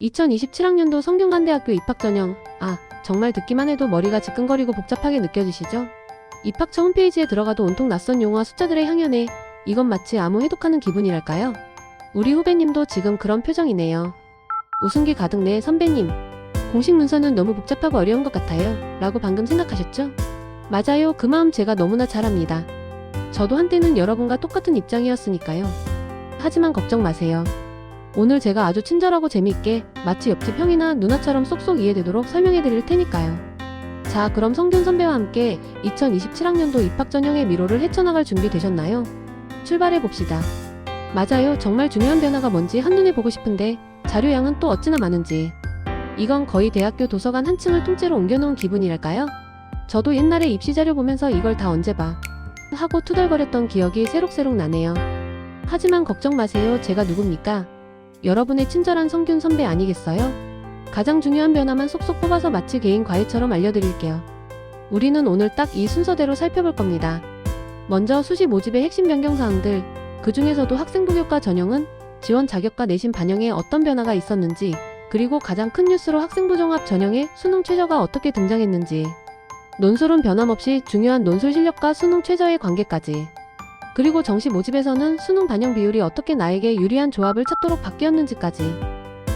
2027학년도 성균관대학교 입학전형. 정말 듣기만 해도 머리가 지끈거리고 복잡하게 느껴지시죠? 입학처 홈페이지에 들어가도 온통 낯선 용어와 숫자들의 향연에 이건 마치 암호 해독하는 기분이랄까요? 우리 후배님도 지금 그런 표정이네요. 웃음기 가득 내 선배님. 공식 문서는 너무 복잡하고 어려운 것 같아요. 라고 방금 생각하셨죠? 맞아요. 그 마음 제가 너무나 잘 압니다. 저도 한때는 여러분과 똑같은 입장이었으니까요. 하지만 걱정 마세요. 오늘 제가 아주 친절하고 재미있게 마치 옆집 형이나 누나처럼 쏙쏙 이해되도록 설명해 드릴 테니까요. 자, 그럼 성균 선배와 함께 2027학년도 입학 전형의 미로를 헤쳐나갈 준비 되셨나요? 출발해 봅시다. 맞아요. 정말 중요한 변화가 뭔지 한눈에 보고 싶은데 자료양은 또 어찌나 많은지. 이건 거의 대학교 도서관 한 층을 통째로 옮겨놓은 기분이랄까요? 저도 옛날에 입시 자료 보면서 이걸 다 언제 봐 하고 투덜거렸던 기억이 새록새록 나네요. 하지만 걱정 마세요. 제가 누굽니까? 여러분의 친절한 성균 선배 아니겠어요? 가장 중요한 변화만 쏙쏙 뽑아서 마치 개인 과외처럼 알려드릴게요. 우리는 오늘 딱 이 순서대로 살펴볼 겁니다. 먼저 수시 모집의 핵심 변경사항들, 그 중에서도 학생부 교과 전형은 지원 자격과 내신 반영에 어떤 변화가 있었는지, 그리고 가장 큰 뉴스로 학생부 종합 전형에 수능 최저가 어떻게 등장했는지, 논술은 변함없이 중요한 논술 실력과 수능 최저의 관계까지, 그리고 정시 모집에서는 수능 반영 비율이 어떻게 나에게 유리한 조합을 찾도록 바뀌었는지까지.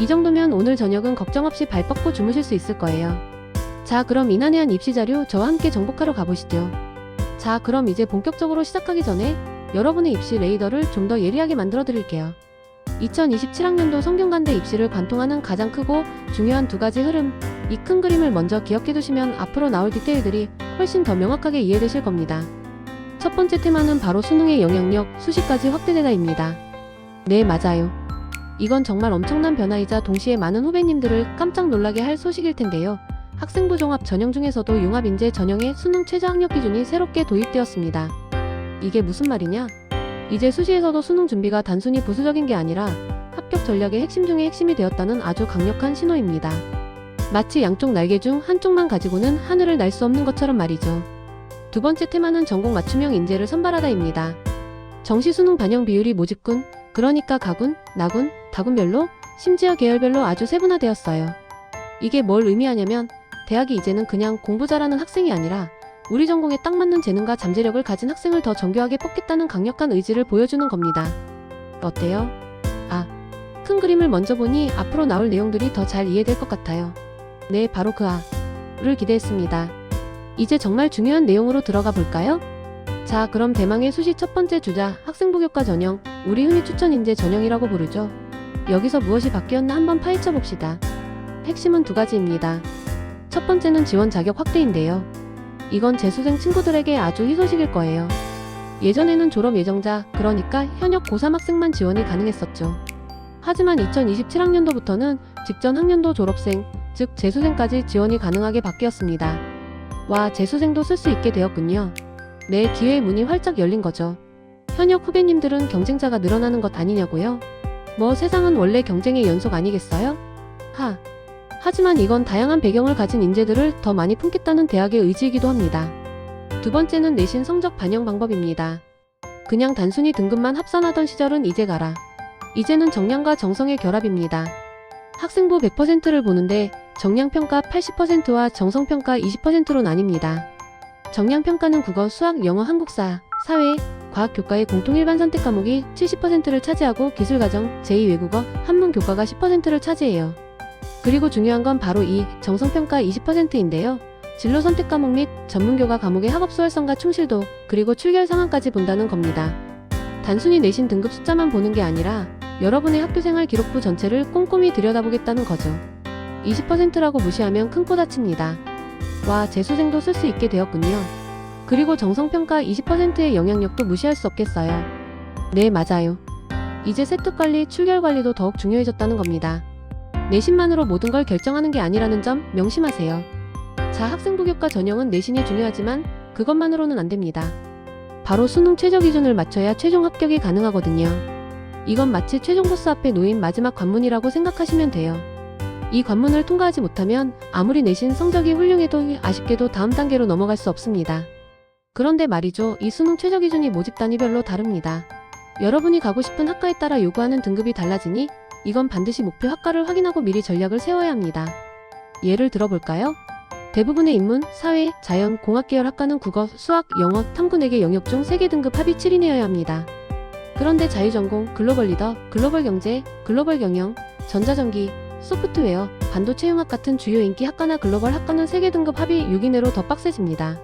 이 정도면 오늘 저녁은 걱정 없이 발 뻗고 주무실 수 있을 거예요. 자, 그럼 이 난해한 입시 자료 저와 함께 정복하러 가보시죠. 자, 그럼 이제 본격적으로 시작하기 전에 여러분의 입시 레이더를 좀 더 예리하게 만들어 드릴게요. 2027학년도 성균관대 입시를 관통하는 가장 크고 중요한 두 가지 흐름, 이 큰 그림을 먼저 기억해 두시면 앞으로 나올 디테일들이 훨씬 더 명확하게 이해되실 겁니다. 첫 번째 테마는 바로 수능의 영향력, 수시까지 확대되다입니다. 네, 맞아요. 이건 정말 엄청난 변화이자 동시에 많은 후배님들을 깜짝 놀라게 할 소식일 텐데요. 학생부 종합 전형 중에서도 융합인재 전형의 수능 최저 학력 기준이 새롭게 도입되었습니다. 이게 무슨 말이냐? 이제 수시에서도 수능 준비가 단순히 부수적인 게 아니라 합격 전략의 핵심 중의 핵심이 되었다는 아주 강력한 신호입니다. 마치 양쪽 날개 중 한쪽만 가지고는 하늘을 날 수 없는 것처럼 말이죠. 두 번째 테마는 전공 맞춤형 인재를 선발하다입니다. 정시 수능 반영 비율이 모집군, 그러니까 가군, 나군, 다군별로, 심지어 계열별로 아주 세분화되었어요. 이게 뭘 의미하냐면 대학이 이제는 그냥 공부 잘하는 학생이 아니라 우리 전공에 딱 맞는 재능과 잠재력을 가진 학생을 더 정교하게 뽑겠다는 강력한 의지를 보여주는 겁니다. 어때요? 큰 그림을 먼저 보니 앞으로 나올 내용들이 더 잘 이해될 것 같아요. 네, 바로 를 기대했습니다. 이제 정말 중요한 내용으로 들어가 볼까요? 자, 그럼 대망의 수시 첫 번째 주자, 학생부 교과 전형, 우리 흔히 추천 인재 전형이라고 부르죠. 여기서 무엇이 바뀌었나 한번 파헤쳐 봅시다. 핵심은 두 가지입니다. 첫 번째는 지원 자격 확대인데요. 이건 재수생 친구들에게 아주 희소식일 거예요. 예전에는 졸업 예정자, 그러니까 현역 고3 학생만 지원이 가능했었죠. 하지만 2027학년도부터는 직전 학년도 졸업생, 즉 재수생까지 지원이 가능하게 바뀌었습니다. 와, 재수생도 쓸 수 있게 되었군요. 네, 기회의 문이 활짝 열린 거죠. 현역 후배님들은 경쟁자가 늘어나는 것 아니냐고요? 뭐 세상은 원래 경쟁의 연속 아니겠어요? 하지만 이건 다양한 배경을 가진 인재들을 더 많이 품겠다는 대학의 의지이기도 합니다. 두 번째는 내신 성적 반영 방법입니다. 그냥 단순히 등급만 합산하던 시절은 이제 가라. 이제는 정량과 정성의 결합입니다. 학생부 100%를 보는데 정량평가 80%와 정성평가 20%로 나뉩니다. 정량평가는 국어, 수학, 영어, 한국사, 사회, 과학 교과의 공통 일반 선택 과목이 70%를 차지하고 기술과정, 제2외국어, 한문 교과가 10%를 차지해요. 그리고 중요한 건 바로 이 정성평가 20%인데요. 진로 선택 과목 및 전문교과 과목의 학업수 활성과 충실도, 그리고 출결 상황까지 본다는 겁니다. 단순히 내신 등급 숫자만 보는 게 아니라 여러분의 학교생활 기록부 전체를 꼼꼼히 들여다보겠다는 거죠. 20%라고 무시하면 큰 코 다칩니다. 와, 재수생도 쓸 수 있게 되었군요. 그리고 정성평가 20%의 영향력도 무시할 수 없겠어요. 네, 맞아요. 이제 세특 관리, 출결 관리도 더욱 중요해졌다는 겁니다. 내신만으로 모든 걸 결정하는 게 아니라는 점 명심하세요. 자, 학생부 교과 전형은 내신이 중요하지만 그것만으로는 안 됩니다. 바로 수능 최저 기준을 맞춰야 최종 합격이 가능하거든요. 이건 마치 최종 보스 앞에 놓인 마지막 관문이라고 생각하시면 돼요. 이 관문을 통과하지 못하면 아무리 내신 성적이 훌륭해도 아쉽게도 다음 단계로 넘어갈 수 없습니다. 그런데 말이죠, 이 수능 최저 기준이 모집 단위별로 다릅니다. 여러분이 가고 싶은 학과에 따라 요구하는 등급이 달라지니 이건 반드시 목표 학과를 확인하고 미리 전략을 세워야 합니다. 예를 들어볼까요? 대부분의 인문, 사회, 자연, 공학 계열 학과는 국어, 수학, 영어, 탐구 4개 영역 중 3개 등급 합이 7이내여야 합니다. 그런데 자유전공, 글로벌 리더, 글로벌 경제, 글로벌 경영, 전자전기, 소프트웨어, 반도체융합 같은 주요 인기 학과나 글로벌 학과는 3개 등급 합이 6 이내로 더 빡세집니다.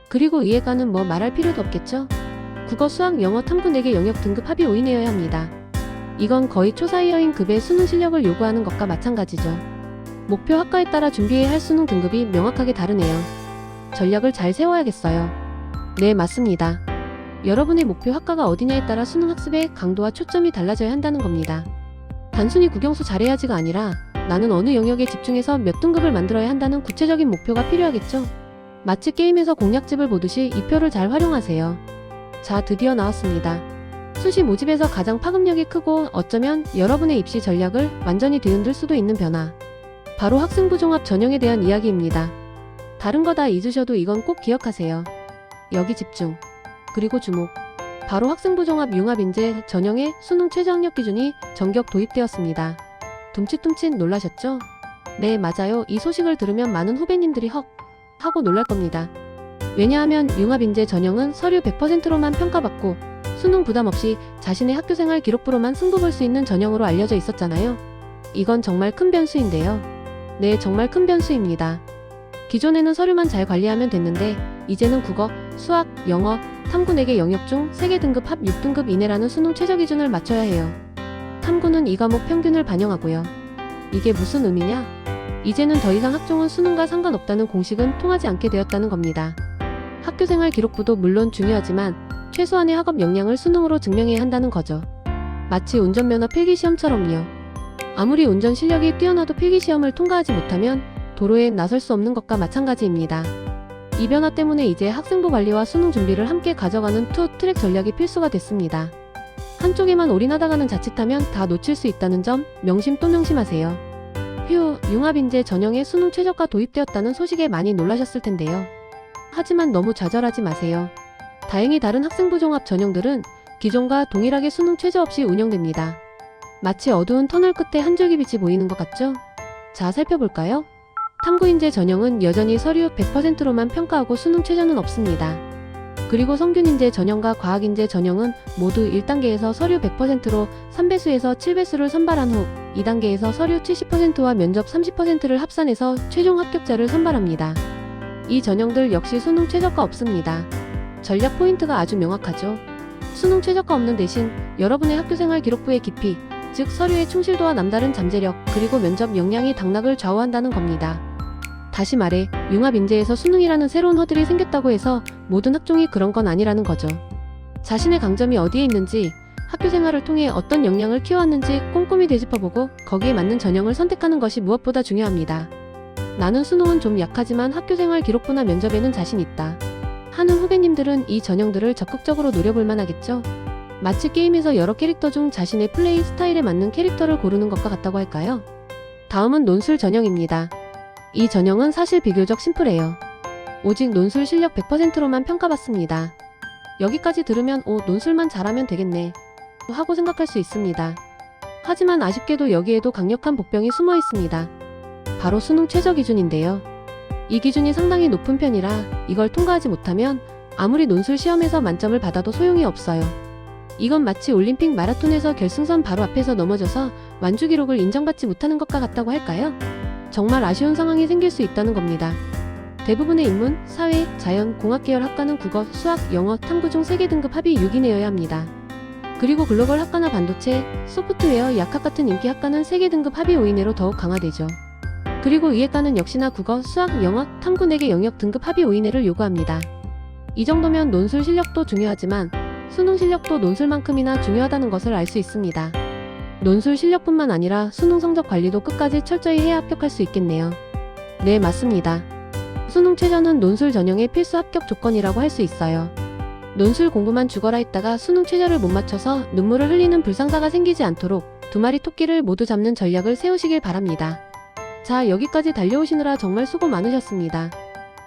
그리고 이 학과는 뭐 말할 필요도 없겠죠? 국어, 수학, 영어, 탐구 4개 영역 등급 합이 5 이내여야 합니다. 이건 거의 초사이어인 급의 수능 실력을 요구하는 것과 마찬가지죠. 목표 학과에 따라 준비해야 할 수능 등급이 명확하게 다르네요. 전략을 잘 세워야겠어요. 네, 맞습니다. 여러분의 목표 학과가 어디냐에 따라 수능 학습의 강도와 초점이 달라져야 한다는 겁니다. 단순히 국영수 잘해야지가 아니라 나는 어느 영역에 집중해서 몇 등급을 만들어야 한다는 구체적인 목표가 필요하겠죠. 마치 게임에서 공략집을 보듯이 이 표를 잘 활용하세요. 자, 드디어 나왔습니다. 수시 모집에서 가장 파급력이 크고 어쩌면 여러분의 입시 전략을 완전히 뒤흔들 수도 있는 변화. 바로 학생부 종합 전형에 대한 이야기입니다. 다른 거 다 잊으셔도 이건 꼭 기억하세요. 여기 집중. 그리고 주목. 바로 학생부 종합 융합인재 전형의 수능 최저학력 기준이 전격 도입되었습니다. 둠칫둠칫 놀라셨죠? 네, 맞아요. 이 소식을 들으면 많은 후배님들이 헉 하고 놀랄 겁니다. 왜냐하면 융합인재 전형은 서류 100%로만 평가받고 수능 부담 없이 자신의 학교생활 기록부로만 승부 볼 수 있는 전형으로 알려져 있었잖아요. 이건 정말 큰 변수인데요. 네, 정말 큰 변수입니다. 기존에는 서류만 잘 관리하면 됐는데 이제는 국어, 수학, 영어, 탐구 4개 영역 중 3개 등급 합 6등급 이내라는 수능 최저 기준을 맞춰야 해요. 탐구는 이 과목 평균을 반영하고요. 이게 무슨 의미냐? 이제는 더 이상 학종은 수능과 상관없다는 공식은 통하지 않게 되었다는 겁니다. 학교생활 기록부도 물론 중요하지만 최소한의 학업 역량을 수능으로 증명해야 한다는 거죠. 마치 운전면허 필기시험처럼요. 아무리 운전 실력이 뛰어나도 필기시험을 통과하지 못하면 도로에 나설 수 없는 것과 마찬가지입니다. 이 변화 때문에 이제 학생부 관리와 수능 준비를 함께 가져가는 투 트랙 전략이 필수가 됐습니다. 한쪽에만 올인하다가는 자칫하면 다 놓칠 수 있다는 점 명심 또 명심하세요. 휴, 융합인재 전형의 수능 최저가 도입되었다는 소식에 많이 놀라셨을 텐데요. 하지만 너무 좌절하지 마세요. 다행히 다른 학생부 종합 전형들은 기존과 동일하게 수능 최저 없이 운영됩니다. 마치 어두운 터널 끝에 한 줄기 빛이 보이는 것 같죠? 자, 살펴볼까요? 탐구인재 전형은 여전히 서류 100%로만 평가하고 수능 최저는 없습니다. 그리고 성균인재 전형과 과학인재 전형은 모두 1단계에서 서류 100%로 3배수에서 7배수를 선발한 후 2단계에서 서류 70%와 면접 30%를 합산해서 최종 합격자를 선발합니다. 이 전형들 역시 수능 최저가 없습니다. 전략 포인트가 아주 명확하죠. 수능 최저가 없는 대신 여러분의 학교생활 기록부의 깊이, 즉 서류의 충실도와 남다른 잠재력, 그리고 면접 역량이 당락을 좌우한다는 겁니다. 다시 말해 융합인재에서 수능이라는 새로운 허들이 생겼다고 해서 모든 학종이 그런 건 아니라는 거죠. 자신의 강점이 어디에 있는지, 학교생활을 통해 어떤 역량을 키워왔는지 꼼꼼히 되짚어보고 거기에 맞는 전형을 선택하는 것이 무엇보다 중요합니다. 나는 수능은 좀 약하지만 학교생활 기록부나 면접에는 자신 있다 하는 후배님들은 이 전형들을 적극적으로 노려볼 만하겠죠. 마치 게임에서 여러 캐릭터 중 자신의 플레이 스타일에 맞는 캐릭터를 고르는 것과 같다고 할까요? 다음은 논술 전형입니다. 이 전형은 사실 비교적 심플해요. 오직 논술 실력 100%로만 평가받습니다. 여기까지 들으면 논술만 잘하면 되겠네 하고 생각할 수 있습니다. 하지만 아쉽게도 여기에도 강력한 복병이 숨어 있습니다. 바로 수능 최저 기준인데요. 이 기준이 상당히 높은 편이라 이걸 통과하지 못하면 아무리 논술 시험에서 만점을 받아도 소용이 없어요. 이건 마치 올림픽 마라톤에서 결승선 바로 앞에서 넘어져서 완주 기록을 인정받지 못하는 것과 같다고 할까요? 정말 아쉬운 상황이 생길 수 있다는 겁니다. 대부분의 인문, 사회, 자연, 공학 계열 학과는 국어, 수학, 영어, 탐구 중 3개 등급 합이 6 이내여야 합니다. 그리고 글로벌 학과나 반도체, 소프트웨어, 약학 같은 인기 학과는 3개 등급 합이 5 이내로 더욱 강화되죠. 그리고 이 학과는 역시나 국어, 수학, 영어, 탐구 4개 영역 등급 합이 5 이내를 요구합니다. 이 정도면 논술 실력도 중요하지만 수능 실력도 논술만큼이나 중요하다는 것을 알 수 있습니다. 논술 실력뿐만 아니라 수능 성적 관리도 끝까지 철저히 해야 합격할 수 있겠네요. 네, 맞습니다. 수능 최저는 논술 전형의 필수 합격 조건이라고 할 수 있어요. 논술 공부만 죽어라 했다가 수능 최저를 못 맞춰서 눈물을 흘리는 불상사가 생기지 않도록 두 마리 토끼를 모두 잡는 전략을 세우시길 바랍니다. 자, 여기까지 달려오시느라 정말 수고 많으셨습니다.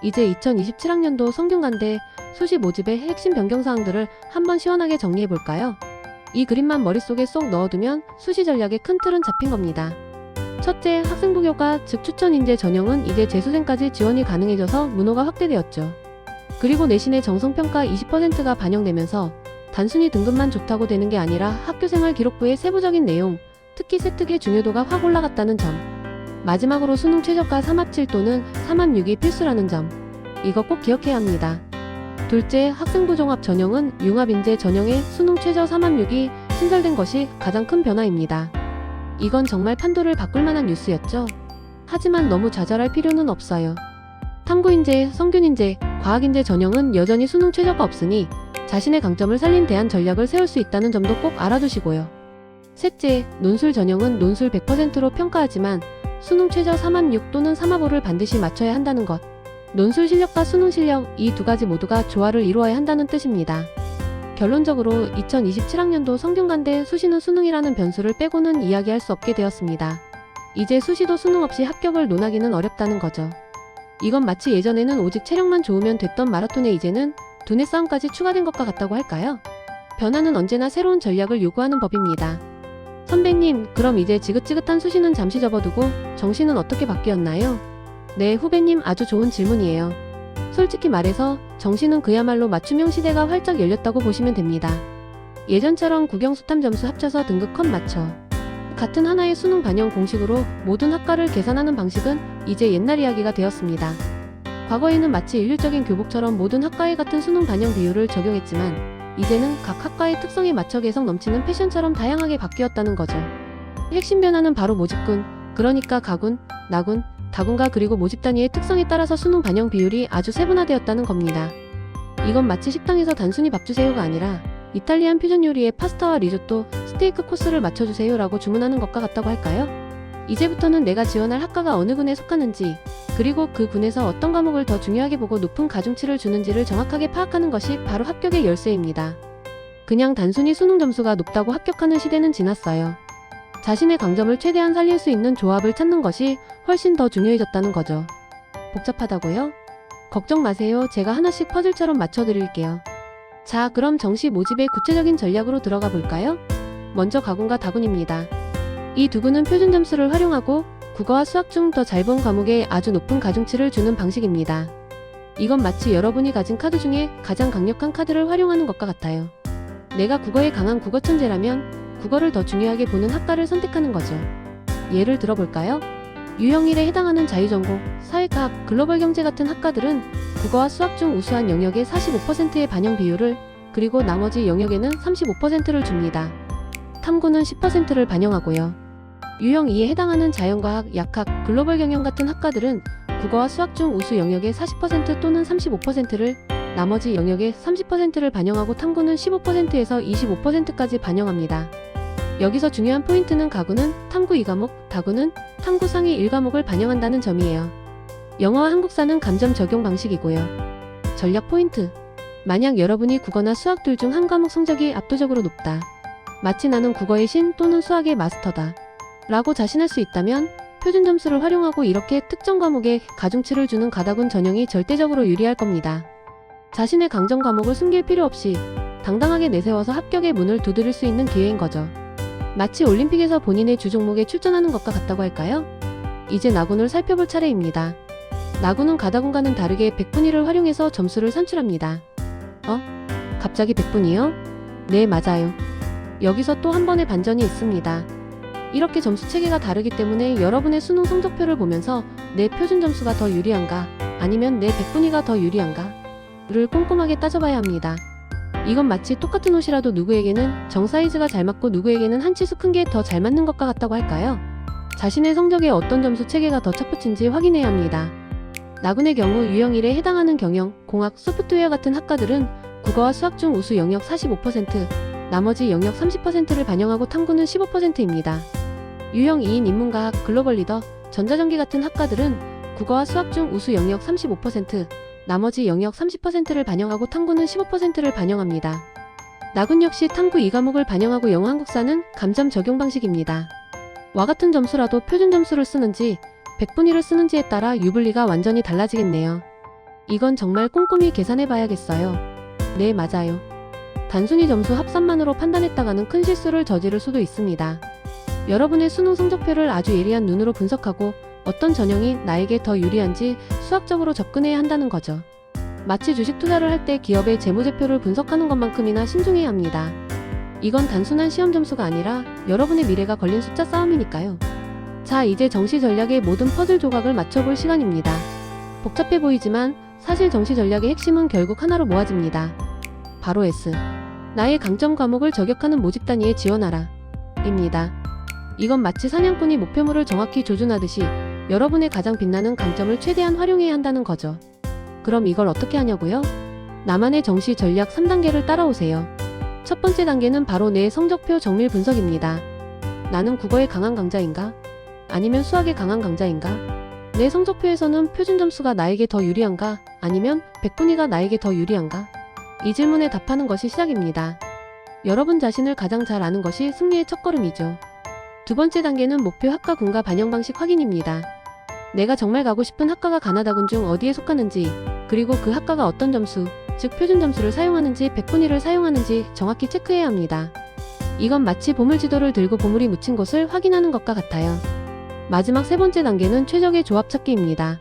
이제 2027학년도 성균관대 수시 모집의 핵심 변경사항들을 한번 시원하게 정리해볼까요? 이 그림만 머릿속에 쏙 넣어두면 수시 전략의 큰 틀은 잡힌 겁니다. 첫째, 학생부 교과 즉 추천 인재 전형은 이제 재수생까지 지원이 가능해져서 문호가 확대되었죠. 그리고 내신의 정성평가 20%가 반영되면서 단순히 등급만 좋다고 되는 게 아니라 학교생활 기록부의 세부적인 내용, 특히 세특의 중요도가 확 올라갔다는 점. 마지막으로 수능 최저가 3합7 또는 3합6이 필수라는 점. 이거 꼭 기억해야 합니다. 둘째, 학생부 종합 전형은 융합인재 전형의 수능 최저 3합6이 신설된 것이 가장 큰 변화입니다. 이건 정말 판도를 바꿀 만한 뉴스였죠. 하지만 너무 좌절할 필요는 없어요. 탐구인재, 성균인재, 과학인재 전형은 여전히 수능 최저가 없으니 자신의 강점을 살린 대안 전략을 세울 수 있다는 점도 꼭 알아두시고요. 셋째, 논술 전형은 논술 100%로 평가하지만 수능 최저 3합6 또는 3합5를 반드시 맞춰야 한다는 것. 논술 실력과 수능 실력, 이 두 가지 모두가 조화를 이루어야 한다는 뜻입니다. 결론적으로 2027학년도 성균관대 수시는 수능이라는 변수를 빼고는 이야기할 수 없게 되었습니다. 이제 수시도 수능 없이 합격을 논하기는 어렵다는 거죠. 이건 마치 예전에는 오직 체력만 좋으면 됐던 마라톤에 이제는 두뇌 싸움까지 추가된 것과 같다고 할까요? 변화는 언제나 새로운 전략을 요구하는 법입니다. 선배님, 그럼 이제 지긋지긋한 수시는 잠시 접어두고 정시는 어떻게 바뀌었나요? 네, 후배님, 아주 좋은 질문이에요. 솔직히 말해서 정시는 그야말로 맞춤형 시대가 활짝 열렸다고 보시면 됩니다. 예전처럼 국영수탐 점수 합쳐서 등급 컷 맞춰 같은 하나의 수능 반영 공식으로 모든 학과를 계산하는 방식은 이제 옛날 이야기가 되었습니다. 과거에는 마치 일률적인 교복처럼 모든 학과에 같은 수능 반영 비율을 적용했지만 이제는 각 학과의 특성에 맞춰 개성 넘치는 패션처럼 다양하게 바뀌었다는 거죠. 핵심 변화는 바로 모집군, 그러니까 가군, 나군, 다군과 그리고 모집 단위의 특성에 따라서 수능 반영 비율이 아주 세분화되었다는 겁니다. 이건 마치 식당에서 단순히 밥 주세요가 아니라 이탈리안 퓨전 요리에 파스타와 리조또, 스테이크 코스를 맞춰주세요 라고 주문하는 것과 같다고 할까요? 이제부터는 내가 지원할 학과가 어느 군에 속하는지, 그리고 그 군에서 어떤 과목을 더 중요하게 보고 높은 가중치를 주는지를 정확하게 파악하는 것이 바로 합격의 열쇠입니다. 그냥 단순히 수능 점수가 높다고 합격하는 시대는 지났어요. 자신의 강점을 최대한 살릴 수 있는 조합을 찾는 것이 훨씬 더 중요해졌다는 거죠. 복잡하다고요? 걱정 마세요. 제가 하나씩 퍼즐처럼 맞춰드릴게요. 자, 그럼 정시 모집의 구체적인 전략으로 들어가 볼까요? 먼저 가군과 다군입니다. 이 두 군은 표준 점수를 활용하고 국어와 수학 중 더 잘 본 과목에 아주 높은 가중치를 주는 방식입니다. 이건 마치 여러분이 가진 카드 중에 가장 강력한 카드를 활용하는 것과 같아요. 내가 국어에 강한 국어 천재라면 국어를 더 중요하게 보는 학과를 선택하는 거죠. 예를 들어볼까요? 유형일에 해당하는 자유전공, 사회과학, 글로벌 경제 같은 학과들은 국어와 수학 중 우수한 영역의 45%의 반영 비율을, 그리고 나머지 영역에는 35%를 줍니다. 탐구는 10%를 반영하고요. 유형 2에 해당하는 자연과학, 약학, 글로벌 경영 같은 학과들은 국어와 수학 중 우수 영역의 40% 또는 35%를, 나머지 영역의 30%를 반영하고 탐구는 15%에서 25%까지 반영합니다. 여기서 중요한 포인트는 가구는 탐구 2과목, 다구는 탐구 상위 1과목을 반영한다는 점이에요. 영어와 한국사는 감점 적용 방식이고요. 전략 포인트. 만약 여러분이 국어나 수학 둘 중 한 과목 성적이 압도적으로 높다. 마치 나는 국어의 신 또는 수학의 마스터다. 라고 자신할 수 있다면 표준 점수를 활용하고 이렇게 특정 과목에 가중치를 주는 가다군 전형이 절대적으로 유리할 겁니다. 자신의 강점 과목을 숨길 필요 없이 당당하게 내세워서 합격의 문을 두드릴 수 있는 기회인 거죠. 마치 올림픽에서 본인의 주 종목에 출전하는 것과 같다고 할까요? 이제 나군을 살펴볼 차례입니다. 나군은 가다군과는 다르게 100분위를 활용해서 점수를 산출합니다. 갑자기 100분위요? 네, 맞아요. 여기서 또 한 번의 반전이 있습니다. 이렇게 점수 체계가 다르기 때문에 여러분의 수능 성적표를 보면서 내 표준 점수가 더 유리한가, 아니면 내 100분위가 더 유리한가 를 꼼꼼하게 따져봐야 합니다. 이건 마치 똑같은 옷이라도 누구에게는 정 사이즈가 잘 맞고 누구에게는 한 치수 큰 게 더 잘 맞는 것과 같다고 할까요? 자신의 성적에 어떤 점수 체계가 더 착붙인지 확인해야 합니다. 나군의 경우 유형 1에 해당하는 경영, 공학, 소프트웨어 같은 학과들은 국어와 수학 중 우수 영역 45%, 나머지 영역 30%를 반영하고 탐구는 15%입니다. 유형 2인 인문과학, 글로벌 리더, 전자전기 같은 학과들은 국어와 수학 중 우수 영역 35%, 나머지 영역 30%를 반영하고 탐구는 15%를 반영합니다. 나군 역시 탐구 2과목을 반영하고 영어 한국사는 감점 적용 방식입니다. 와 같은 점수라도 표준 점수를 쓰는지 100분위를 쓰는지에 따라 유불리가 완전히 달라지겠네요. 이건 정말 꼼꼼히 계산해 봐야겠어요. 네, 맞아요. 단순히 점수 합산만으로 판단했다가는 큰 실수를 저지를 수도 있습니다. 여러분의 수능 성적표를 아주 예리한 눈으로 분석하고 어떤 전형이 나에게 더 유리한지 수학적으로 접근해야 한다는 거죠. 마치 주식 투자를 할 때 기업의 재무제표를 분석하는 것만큼이나 신중해야 합니다. 이건 단순한 시험 점수가 아니라 여러분의 미래가 걸린 숫자 싸움이니까요. 자, 이제 정시 전략의 모든 퍼즐 조각을 맞춰볼 시간입니다. 복잡해 보이지만 사실 정시 전략의 핵심은 결국 하나로 모아집니다. 바로 S. 나의 강점 과목을 저격하는 모집 단위에 지원하라. 입니다. 이건 마치 사냥꾼이 목표물을 정확히 조준하듯이 여러분의 가장 빛나는 강점을 최대한 활용해야 한다는 거죠. 그럼 이걸 어떻게 하냐고요? 나만의 정시 전략 3단계를 따라오세요. 첫 번째 단계는 바로 내 성적표 정밀 분석입니다. 나는 국어에 강한 강자인가? 아니면 수학에 강한 강자인가? 내 성적표에서는 표준 점수가 나에게 더 유리한가? 아니면 백분위가 나에게 더 유리한가? 이 질문에 답하는 것이 시작입니다. 여러분 자신을 가장 잘 아는 것이 승리의 첫걸음이죠. 두 번째 단계는 목표 학과 군과 반영 방식 확인입니다. 내가 정말 가고 싶은 학과가 가나다군 중 어디에 속하는지, 그리고 그 학과가 어떤 점수, 즉 표준 점수를 사용하는지 백분위를 사용하는지 정확히 체크해야 합니다. 이건 마치 보물지도를 들고 보물이 묻힌 곳을 확인하는 것과 같아요. 마지막 세 번째 단계는 최적의 조합 찾기입니다.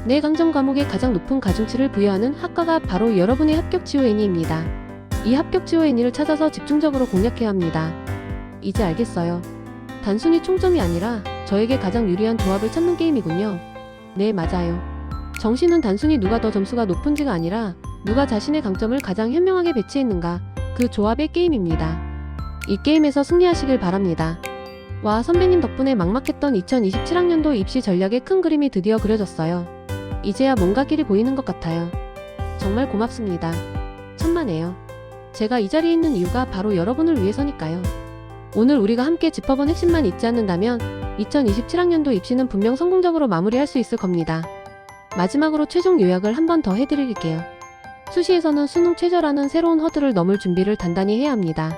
내 강점 과목에 가장 높은 가중치를 부여하는 학과가 바로 여러분의 합격 GONE입니다. 이 합격 GONE를 찾아서 집중적으로 공략해야 합니다. 이제 알겠어요. 단순히 총점이 아니라 저에게 가장 유리한 조합을 찾는 게임이군요. 네, 맞아요. 정시는 단순히 누가 더 점수가 높은지가 아니라 누가 자신의 강점을 가장 현명하게 배치했는가, 그 조합의 게임입니다. 이 게임에서 승리하시길 바랍니다. 와, 선배님 덕분에 막막했던 2027학년도 입시 전략의 큰 그림이 드디어 그려졌어요. 이제야 뭔가 길이 보이는 것 같아요. 정말 고맙습니다. 천만에요. 제가 이 자리에 있는 이유가 바로 여러분을 위해서니까요. 오늘 우리가 함께 짚어본 핵심만 잊지 않는다면 2027학년도 입시는 분명 성공적으로 마무리할 수 있을 겁니다. 마지막으로 최종 요약을 한 번 더 해드릴게요. 수시에서는 수능 최저라는 새로운 허들을 넘을 준비를 단단히 해야 합니다.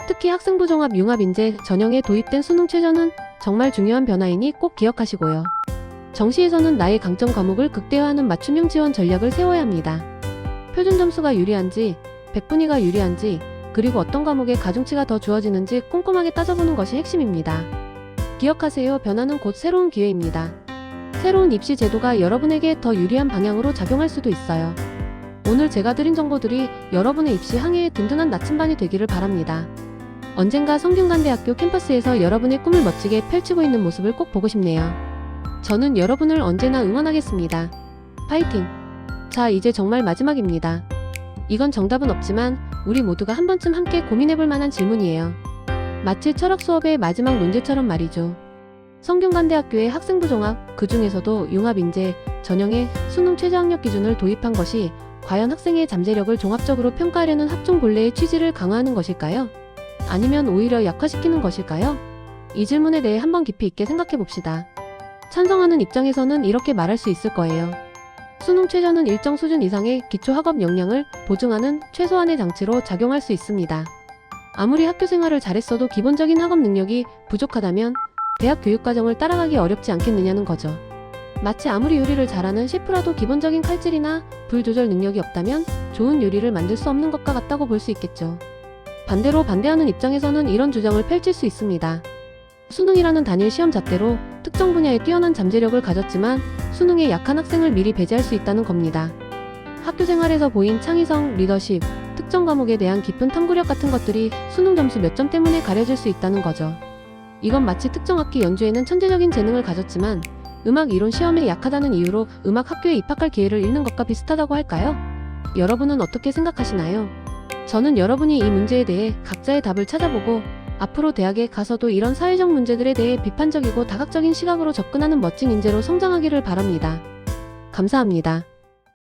특히 학생부 종합 융합인재 전형에 도입된 수능 최저는 정말 중요한 변화이니 꼭 기억하시고요. 정시에서는 나의 강점 과목을 극대화하는 맞춤형 지원 전략을 세워야 합니다. 표준 점수가 유리한지, 백분위가 유리한지, 그리고 어떤 과목에 가중치가 더 주어지는지 꼼꼼하게 따져보는 것이 핵심입니다. 기억하세요. 변화는 곧 새로운 기회입니다. 새로운 입시 제도가 여러분에게 더 유리한 방향으로 작용할 수도 있어요. 오늘 제가 드린 정보들이 여러분의 입시 항해에 든든한 나침반이 되기를 바랍니다. 언젠가 성균관대학교 캠퍼스에서 여러분의 꿈을 멋지게 펼치고 있는 모습을 꼭 보고 싶네요. 저는 여러분을 언제나 응원하겠습니다. 파이팅! 자, 이제 정말 마지막입니다. 이건 정답은 없지만 우리 모두가 한 번쯤 함께 고민해볼 만한 질문이에요. 마치 철학 수업의 마지막 논제처럼 말이죠. 성균관대학교의 학생부 종합, 그 중에서도 융합인재 전형의 수능 최저학력 기준을 도입한 것이 과연 학생의 잠재력을 종합적으로 평가하려는 학종 본래의 취지를 강화하는 것일까요? 아니면 오히려 약화시키는 것일까요? 이 질문에 대해 한번 깊이 있게 생각해 봅시다. 찬성하는 입장에서는 이렇게 말할 수 있을 거예요. 수능 최저는 일정 수준 이상의 기초 학업 역량을 보증하는 최소한의 장치로 작용할 수 있습니다. 아무리 학교 생활을 잘했어도 기본적인 학업 능력이 부족하다면 대학 교육과정을 따라가기 어렵지 않겠느냐는 거죠. 마치 아무리 요리를 잘하는 셰프라도 기본적인 칼질이나 불 조절 능력이 없다면 좋은 요리를 만들 수 없는 것과 같다고 볼 수 있겠죠. 반대로 반대하는 입장에서는 이런 주장을 펼칠 수 있습니다. 수능이라는 단일 시험 잣대로 특정 분야에 뛰어난 잠재력을 가졌지만 수능에 약한 학생을 미리 배제할 수 있다는 겁니다. 학교 생활에서 보인 창의성, 리더십, 특정 과목에 대한 깊은 탐구력 같은 것들이 수능 점수 몇 점 때문에 가려질 수 있다는 거죠. 이건 마치 특정 악기 연주에는 천재적인 재능을 가졌지만 음악 이론 시험에 약하다는 이유로 음악 학교에 입학할 기회를 잃는 것과 비슷하다고 할까요? 여러분은 어떻게 생각하시나요? 저는 여러분이 이 문제에 대해 각자의 답을 찾아보고 앞으로 대학에 가서도 이런 사회적 문제들에 대해 비판적이고 다각적인 시각으로 접근하는 멋진 인재로 성장하기를 바랍니다. 감사합니다.